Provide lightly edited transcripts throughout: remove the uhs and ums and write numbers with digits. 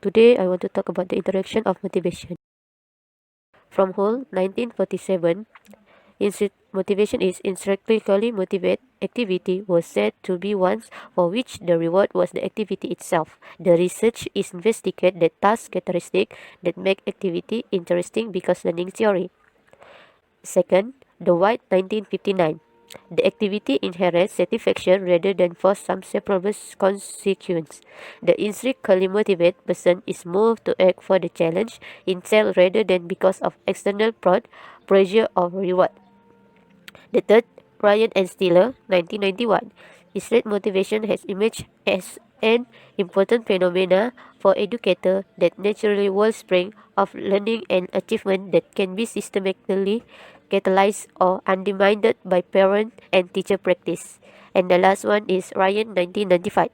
Today I want to talk about the interaction of motivation. From whole 1947, motivation is intrinsically motivated activity was said to be one for which the reward was the activity itself. The research is investigated the task characteristics that make activity interesting because learning theory. Second, the White 1959. The activity inherits satisfaction rather than for some separable consequence. The intrinsically motivated person is moved to act for the challenge itself rather than because of external pressure or reward. The third, Ryan and Stiller, 1991. Israel motivation has emerged as an important phenomena for educators that naturally wellspring of learning and achievement that can be systematically catalyzed or undermined by parent and teacher practice. And the last one is Ryan 1995.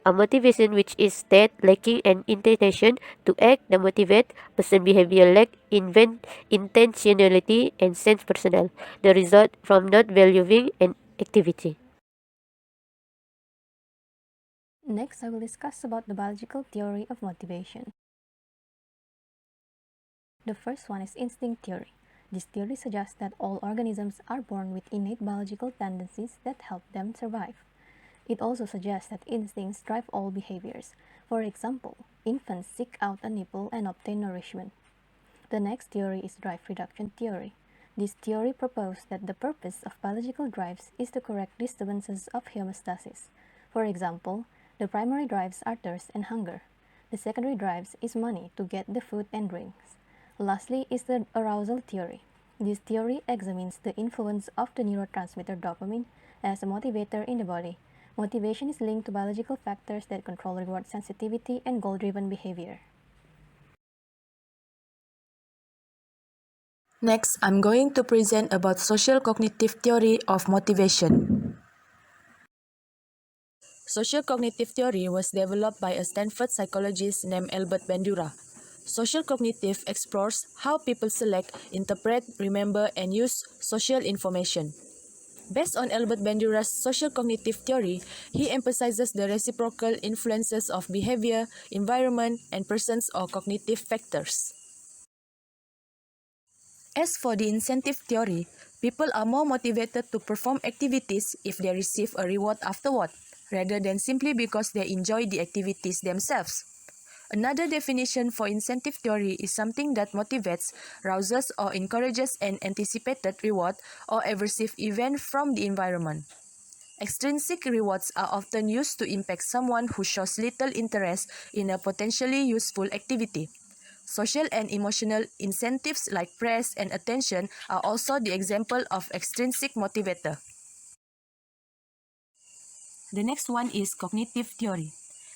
A motivation which is instead lacking an intention to act, the motivate person behavior lack intentionality and sense personal, the result from not valuing an activity. Next, I will discuss about the biological theory of motivation. The first one is instinct theory. This theory suggests that all organisms are born with innate biological tendencies that help them survive. It also suggests that instincts drive all behaviors. For example, infants seek out a nipple and obtain nourishment. The next theory is drive reduction theory. This theory proposed that the purpose of biological drives is to correct disturbances of homeostasis. For example, the primary drives are thirst and hunger. The secondary drives is money to get the food and drinks. Lastly is the arousal theory. This theory examines the influence of the neurotransmitter dopamine as a motivator in the body. Motivation is linked to biological factors that control reward sensitivity and goal-driven behavior. Next, I'm going to present about social cognitive theory of motivation. Social cognitive theory was developed by a Stanford psychologist named Albert Bandura. Social cognitive explores how people select, interpret, remember, and use social information. Based on Albert Bandura's social cognitive theory, he emphasizes the reciprocal influences of behavior, environment, and persons or cognitive factors. As for the incentive theory, people are more motivated to perform activities if they receive a reward afterward, rather than simply because they enjoy the activities themselves. Another definition for incentive theory is something that motivates, rouses, or encourages an anticipated reward or aversive event from the environment. Extrinsic rewards are often used to impact someone who shows little interest in a potentially useful activity. Social and emotional incentives like praise and attention are also the example of extrinsic motivator. The next one is cognitive theory.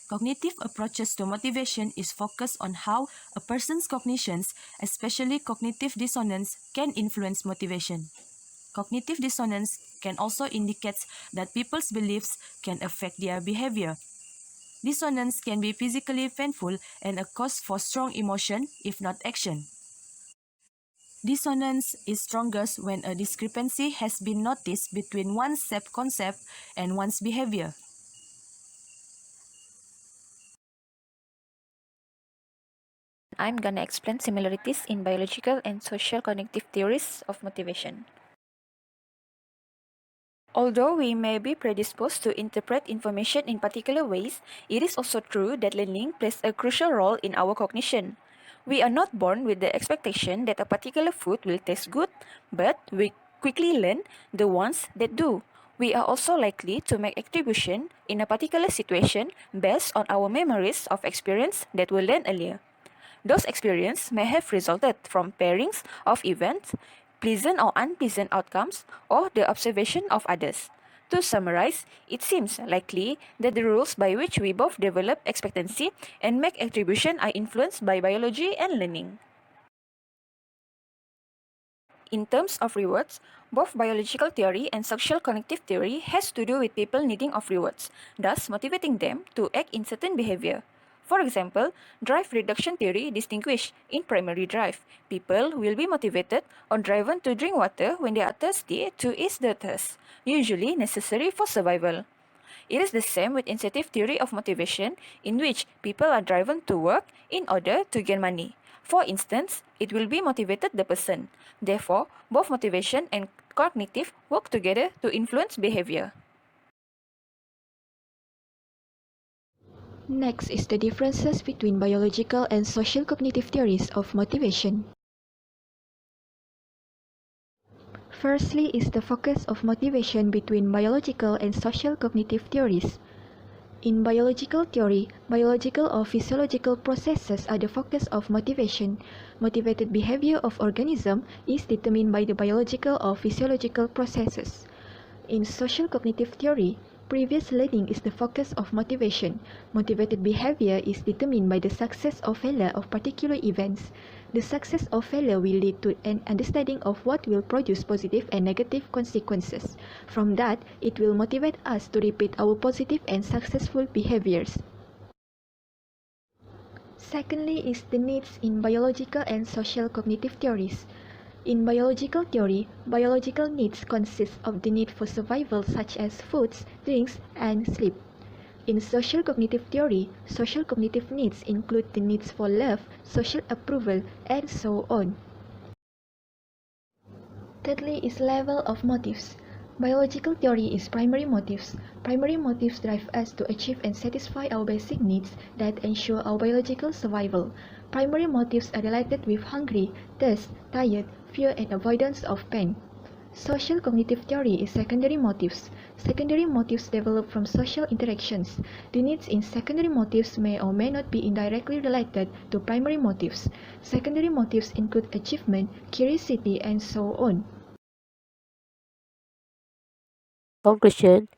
Cognitive approaches to motivation is focused on how a person's cognitions, especially cognitive dissonance, can influence motivation. Cognitive dissonance can also indicate that people's beliefs can affect their behavior. Dissonance can be physically painful and a cause for strong emotion, if not action. Dissonance is strongest when a discrepancy has been noticed between one's self-concept and one's behavior. I'm gonna explain similarities in biological and social cognitive theories of motivation. Although we may be predisposed to interpret information in particular ways, it is also true that learning plays a crucial role in our cognition. We are not born with the expectation that a particular food will taste good, but we quickly learn the ones that do. We are also likely to make attribution in a particular situation based on our memories of experience that we learned earlier. Those experiences may have resulted from pairings of events, pleasant or unpleasant outcomes, or the observation of others. To summarize, it seems likely that the rules by which we both develop expectancy and make attribution are influenced by biology and learning. In terms of rewards, both biological theory and social cognitive theory has to do with people needing of rewards, thus motivating them to act in certain behavior. For example, drive reduction theory distinguish in primary drive. People will be motivated or driven to drink water when they are thirsty to ease their thirst, usually necessary for survival. It is the same with incentive theory of motivation, in which people are driven to work in order to gain money. For instance, it will be motivated the person. Therefore, both motivation and cognitive work together to influence behavior. Next is the differences between biological and social cognitive theories of motivation. Firstly is the focus of motivation between biological and social cognitive theories. In biological theory, biological or physiological processes are the focus of motivation. Motivated behavior of organism is determined by the biological or physiological processes. In social cognitive theory, previous learning is the focus of motivation. Motivated behavior is determined by the success or failure of particular events. The success or failure will lead to an understanding of what will produce positive and negative consequences. From that, it will motivate us to repeat our positive and successful behaviors. Secondly is the needs in biological and social cognitive theories. In biological theory, biological needs consist of the need for survival such as foods, drinks, and sleep. In social cognitive theory, social cognitive needs include the needs for love, social approval, and so on. Thirdly is level of motives. Biological theory is primary motives. Primary motives drive us to achieve and satisfy our basic needs that ensure our biological survival. Primary motives are related with hungry, thirst, tired, fear, and avoidance of pain. Social cognitive theory is secondary motives. Secondary motives develop from social interactions. The needs in secondary motives may or may not be indirectly related to primary motives. Secondary motives include achievement, curiosity, and so on. Conclusion: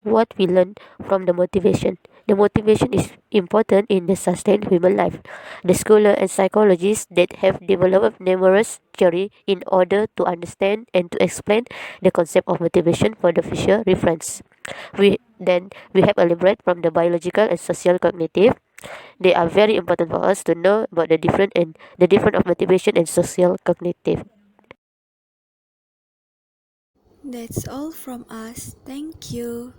what we learn from the motivation. The motivation is important in the sustained human life. The scholars and psychologists that have developed numerous theories in order to understand and to explain the concept of motivation for the future reference. We have elaborated from the biological and social cognitive. They are very important for us to know about the difference of motivation and social cognitive. That's all from us. Thank you.